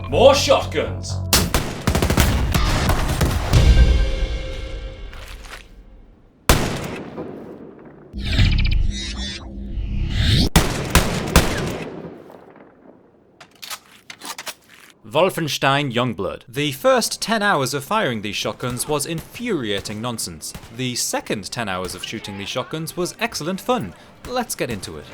More shotguns! Wolfenstein Youngblood. The first 10 hours of firing these shotguns was infuriating nonsense. The second 10 hours of shooting these shotguns was excellent fun. Let's get into it.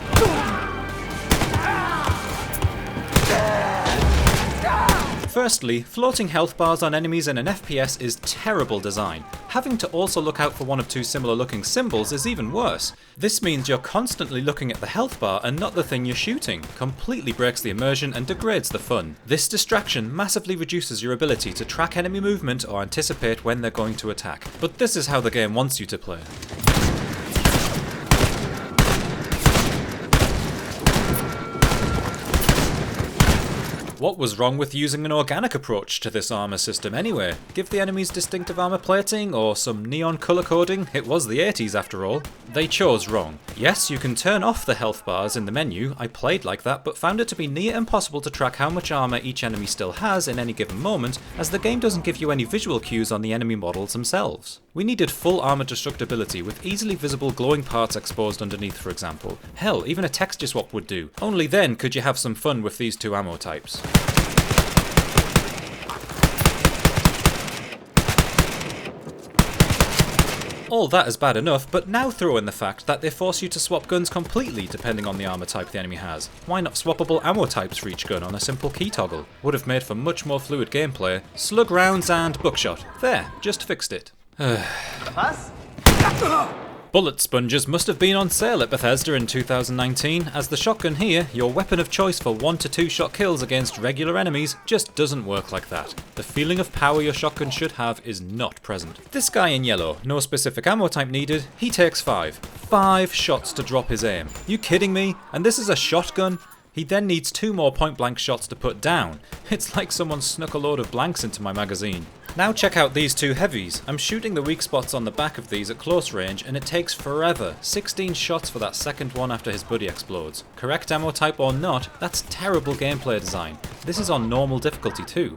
Firstly, floating health bars on enemies in an FPS is terrible design. Having to also look out for one of two similar looking symbols is even worse. This means you're constantly looking at the health bar and not the thing you're shooting. Completely breaks the immersion and degrades the fun. This distraction massively reduces your ability to track enemy movement or anticipate when they're going to attack. But this is how the game wants you to play. What was wrong with using an organic approach to this armour system anyway? Give the enemies distinctive armour plating or some neon colour coding? It was the 80s after all. They chose wrong. Yes, you can turn off the health bars in the menu. I played like that, but found it to be near impossible to track how much armour each enemy still has in any given moment, as the game doesn't give you any visual cues on the enemy models themselves. We needed full armour destructibility with easily visible glowing parts exposed underneath, for example. Hell, even a texture swap would do. Only then could you have some fun with these two ammo types. All that is bad enough, but now throw in the fact that they force you to swap guns completely depending on the armour type the enemy has. Why not swappable ammo types for each gun on a simple key toggle? Would have made for much more fluid gameplay. Slug rounds and buckshot. There, just fixed it. Bullet sponges must have been on sale at Bethesda in 2019, as the shotgun here, your weapon of choice for 1 to 2 shot kills against regular enemies, just doesn't work like that. The feeling of power your shotgun should have is not present. This guy in yellow, no specific ammo type needed, he takes 5. 5 shots to drop his aim. You kidding me? And this is a shotgun? He then needs 2 more point blank shots to put down. It's like someone snuck a load of blanks into my magazine. Now check out these two heavies. I'm shooting the weak spots on the back of these at close range and it takes forever. 16 shots for that second one after his buddy explodes. Correct ammo type or not, that's terrible gameplay design. This is on normal difficulty too.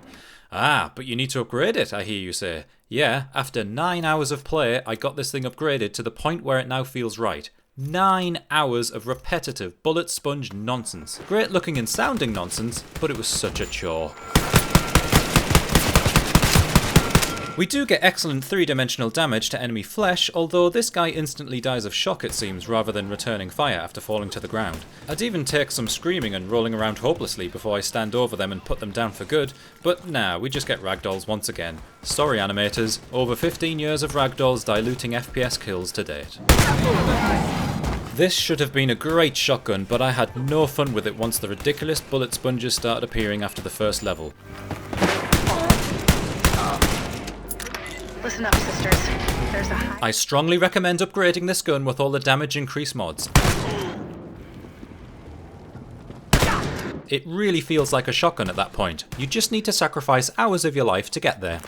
Ah, but you need to upgrade it, I hear you say. Yeah, after 9 hours of play, I got this thing upgraded to the point where it now feels right. 9 hours of repetitive bullet sponge nonsense. Great looking and sounding nonsense, but it was such a chore. We do get excellent 3-dimensional damage to enemy flesh, although this guy instantly dies of shock it seems, rather than returning fire after falling to the ground. I'd even take some screaming and rolling around hopelessly before I stand over them and put them down for good, but nah, we just get ragdolls once again. Sorry animators, over 15 years of ragdolls diluting FPS kills to date. This should have been a great shotgun, but I had no fun with it once the ridiculous bullet sponges started appearing after the first level. Listen up, sisters. There's a high... I strongly recommend upgrading this gun with all the damage increase mods. It really feels like a shotgun at that point. You just need to sacrifice hours of your life to get there.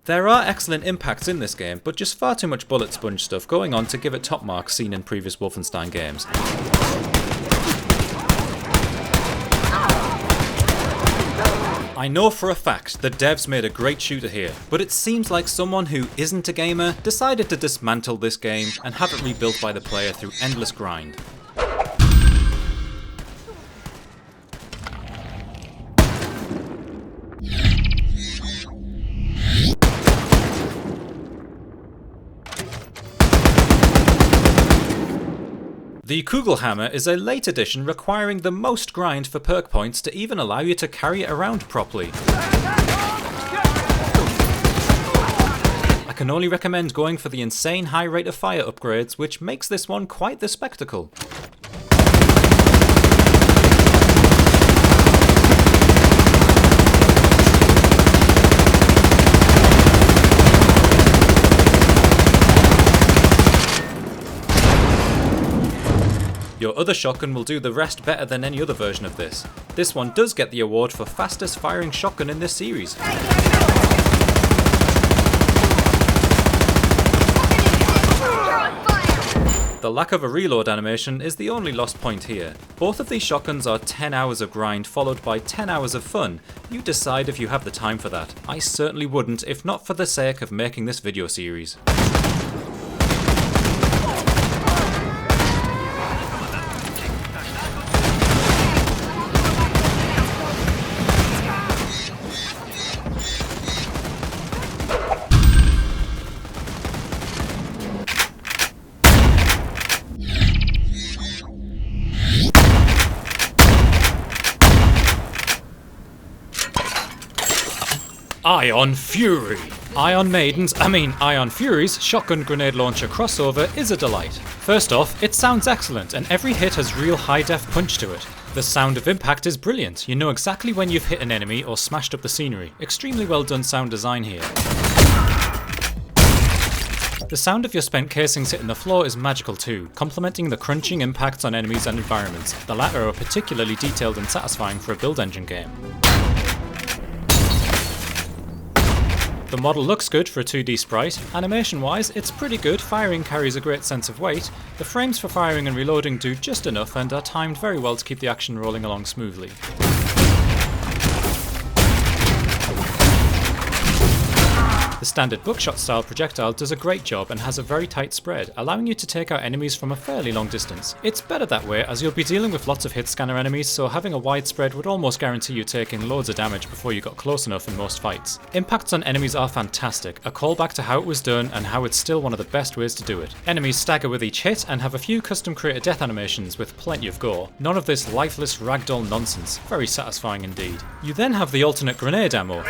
There are excellent impacts in this game, but just far too much bullet sponge stuff going on to give it top marks seen in previous Wolfenstein games. I know for a fact the devs made a great shooter here, but it seems like someone who isn't a gamer decided to dismantle this game and have it rebuilt by the player through endless grind. The Kugelhammer is a late addition requiring the most grind for perk points to even allow you to carry it around properly. I can only recommend going for the insane high rate of fire upgrades, which makes this one quite the spectacle. Your other shotgun will do the rest better than any other version of this. This one does get the award for fastest firing shotgun in this series. The lack of a reload animation is the only lost point here. Both of these shotguns are 10 hours of grind followed by 10 hours of fun. You decide if you have the time for that. I certainly wouldn't if not for the sake of making this video series. Ion Fury! Ion Fury's shotgun grenade launcher crossover is a delight. First off, it sounds excellent and every hit has real high-def punch to it. The sound of impact is brilliant. You know exactly when you've hit an enemy or smashed up the scenery. Extremely well done sound design here. The sound of your spent casings hitting the floor is magical too, complementing the crunching impacts on enemies and environments. The latter are particularly detailed and satisfying for a build engine game. The model looks good for a 2D sprite. Animation-wise, it's pretty good, firing carries a great sense of weight. The frames for firing and reloading do just enough and are timed very well to keep the action rolling along smoothly. The standard buckshot style projectile does a great job and has a very tight spread, allowing you to take out enemies from a fairly long distance. It's better that way as you'll be dealing with lots of hit scanner enemies, so having a wide spread would almost guarantee you taking loads of damage before you got close enough in most fights. Impacts on enemies are fantastic, a callback to how it was done and how it's still one of the best ways to do it. Enemies stagger with each hit and have a few custom created death animations with plenty of gore. None of this lifeless ragdoll nonsense, very satisfying indeed. You then have the alternate grenade ammo.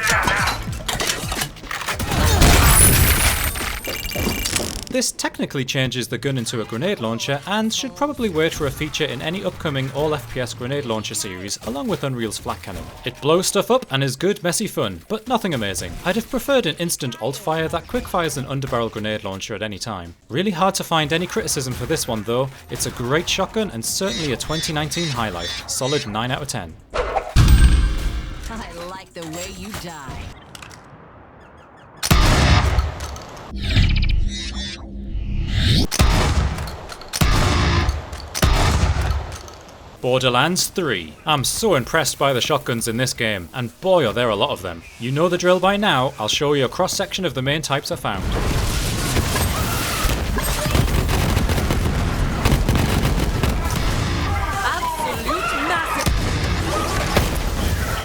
This technically changes the gun into a grenade launcher and should probably wait for a feature in any upcoming all FPS grenade launcher series along with Unreal's flat cannon. It blows stuff up and is good messy fun, but nothing amazing. I'd have preferred an instant alt fire that quick fires an underbarrel grenade launcher at any time. Really hard to find any criticism for this one though. It's a great shotgun and certainly a 2019 highlight. Solid 9 out of 10. I like the way you die. Borderlands 3. I'm so impressed by the shotguns in this game, and boy are there a lot of them. You know the drill by now, I'll show you a cross section of the main types I found.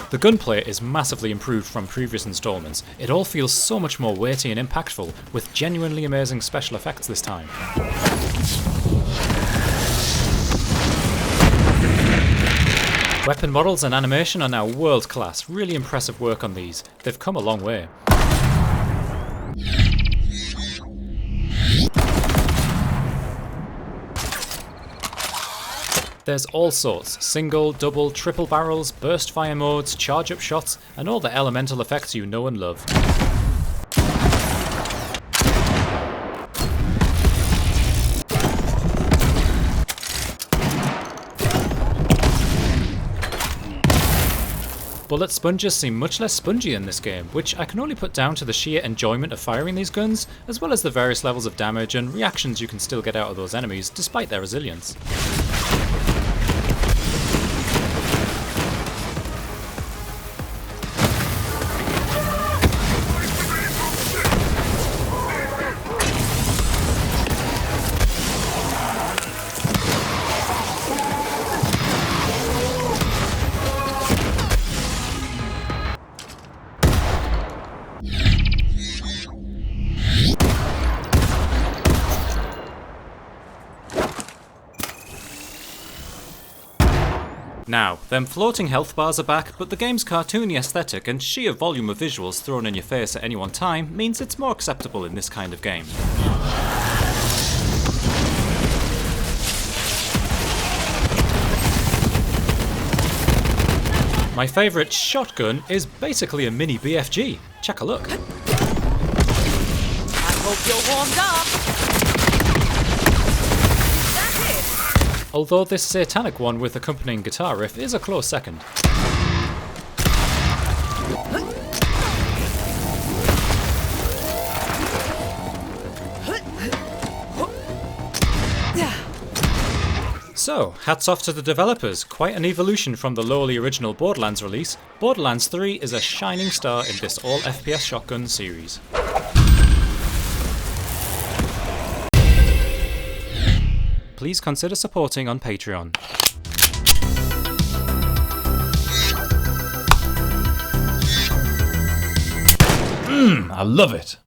The gunplay is massively improved from previous installments. It all feels so much more weighty and impactful, with genuinely amazing special effects this time. Weapon models and animation are now world class, really impressive work on these. They've come a long way. There's all sorts, single, double, triple barrels, burst fire modes, charge up shots, and all the elemental effects you know and love. Bullet sponges seem much less spongy in this game, which I can only put down to the sheer enjoyment of firing these guns, as well as the various levels of damage and reactions you can still get out of those enemies, despite their resilience. Now, them floating health bars are back, but the game's cartoony aesthetic and sheer volume of visuals thrown in your face at any one time means it's more acceptable in this kind of game. My favourite shotgun is basically a mini BFG. Check a look. I hope you're warmed up. Although this satanic one with accompanying guitar riff is a close second. So, hats off to the developers, quite an evolution from the lowly original Borderlands release. Borderlands 3 is a shining star in this all FPS Shotgun series. Please consider supporting on Patreon. I love it.